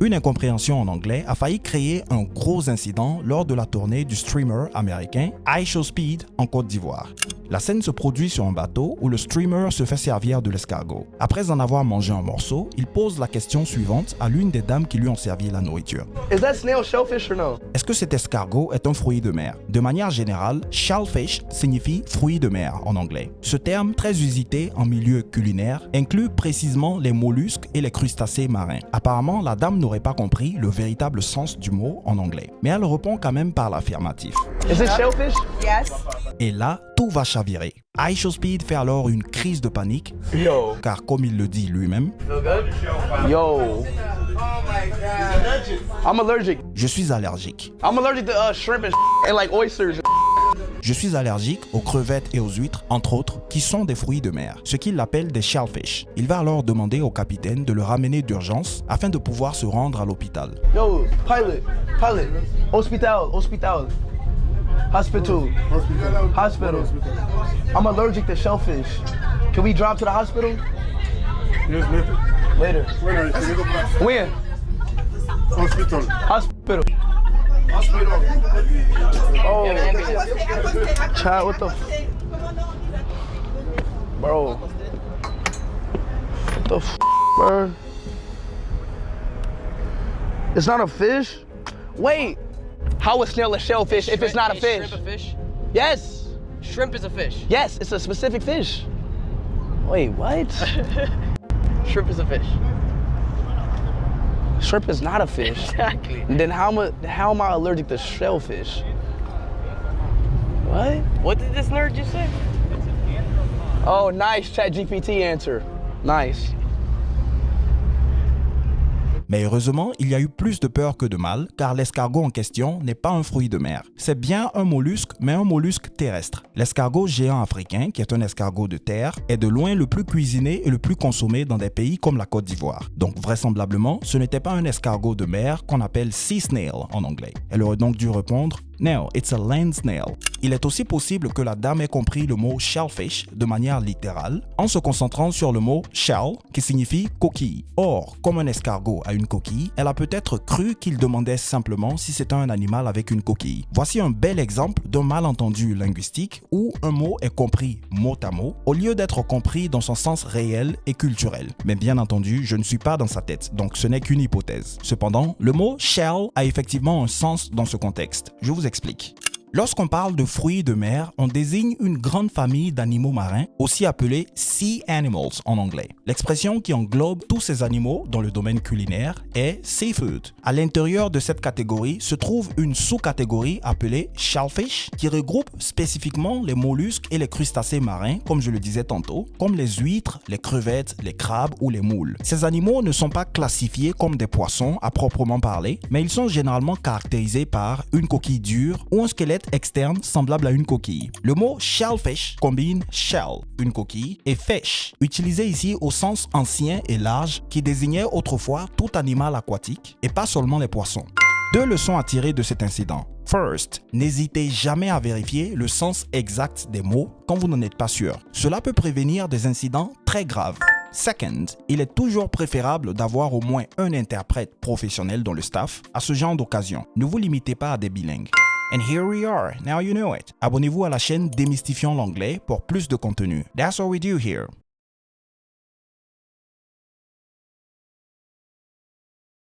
Une incompréhension en anglais a failli créer un gros incident lors de la tournée du streamer américain iShowSpeed en Côte d'Ivoire. La scène se produit sur un bateau où le streamer se fait servir de l'escargot. Après en avoir mangé un morceau, il pose la question suivante à l'une des dames qui lui ont servi la nourriture. Is that snail shellfish or no? Est-ce que cet escargot est un fruit de mer? De manière générale, shellfish signifie fruit de mer en anglais. Ce terme, très usité en milieu culinaire, inclut précisément les mollusques et les crustacés marins. Apparemment, la dame n'aurait pas compris le véritable sens du mot en anglais, mais elle répond quand même par l'affirmatif. Is it shellfish? Yes. Et là, tout va chavirer. iShowSpeed fait alors une crise de panique, Yo. car comme il le dit lui-même, Yo. I'm allergic. je suis allergique. I'm allergic to shrimp and like oysters. Je suis allergique aux crevettes et aux huîtres, entre autres, qui sont des fruits de mer, ce qu'il appelle des shellfish. Il va alors demander au capitaine de le ramener d'urgence afin de pouvoir se rendre à l'hôpital. Yo, pilot. Hospital. Hospital. I'm allergic to shellfish. Can we drive to the hospital? Yes, later. Later. When? Hospital. Hospital. Oh. Child, what the Bro. What the bro? It's not a fish? Wait. How is snail a shellfish if it's not a fish? Shrimp a fish? Yes. Shrimp is a fish. Yes, it's a specific fish. Wait, what? Shrimp is a fish. Shrimp is not a fish. Exactly. Then how am I allergic to shellfish? What? What did this nerd just say? Oh, nice ChatGPT answer. Nice. Mais heureusement, il y a eu plus de peur que de mal, car l'escargot en question n'est pas un fruit de mer. C'est bien un mollusque, mais un mollusque terrestre. L'escargot géant africain, qui est un escargot de terre, est de loin le plus cuisiné et le plus consommé dans des pays comme la Côte d'Ivoire. Donc vraisemblablement, ce n'était pas un escargot de mer qu'on appelle sea snail en anglais. Elle aurait donc dû répondre « No, it's a land snail ». Il est aussi possible que la dame ait compris le mot shellfish de manière littérale en se concentrant sur le mot shell qui signifie coquille. Or, comme un escargot a une coquille, elle a peut-être cru qu'il demandait simplement si c'était un animal avec une coquille. Voici un bel exemple d'un malentendu linguistique où un mot est compris mot à mot au lieu d'être compris dans son sens réel et culturel. Mais bien entendu, je ne suis pas dans sa tête, donc ce n'est qu'une hypothèse. Cependant, le mot shell a effectivement un sens dans ce contexte. Je vous explique. Lorsqu'on parle de fruits de mer, on désigne une grande famille d'animaux marins, aussi appelés sea animals en anglais. L'expression qui englobe tous ces animaux dans le domaine culinaire est seafood. À l'intérieur de cette catégorie se trouve une sous-catégorie appelée shellfish qui regroupe spécifiquement les mollusques et les crustacés marins, comme je le disais tantôt, comme les huîtres, les crevettes, les crabes ou les moules. Ces animaux ne sont pas classifiés comme des poissons à proprement parler, mais ils sont généralement caractérisés par une coquille dure ou un squelette externe semblable à une coquille. Le mot shellfish combine shell, une coquille, et fish, utilisé ici au sens ancien et large qui désignait autrefois tout animal aquatique et pas seulement les poissons. Deux leçons à tirer de cet incident. First, n'hésitez jamais à vérifier le sens exact des mots quand vous n'en êtes pas sûr. Cela peut prévenir des incidents très graves. Second, il est toujours préférable d'avoir au moins un interprète professionnel dans le staff à ce genre d'occasion. Ne vous limitez pas à des bilingues. And here we are, now you know it. Abonnez-vous à la chaîne Démystifiant l'anglais pour plus de contenu. That's all we do here.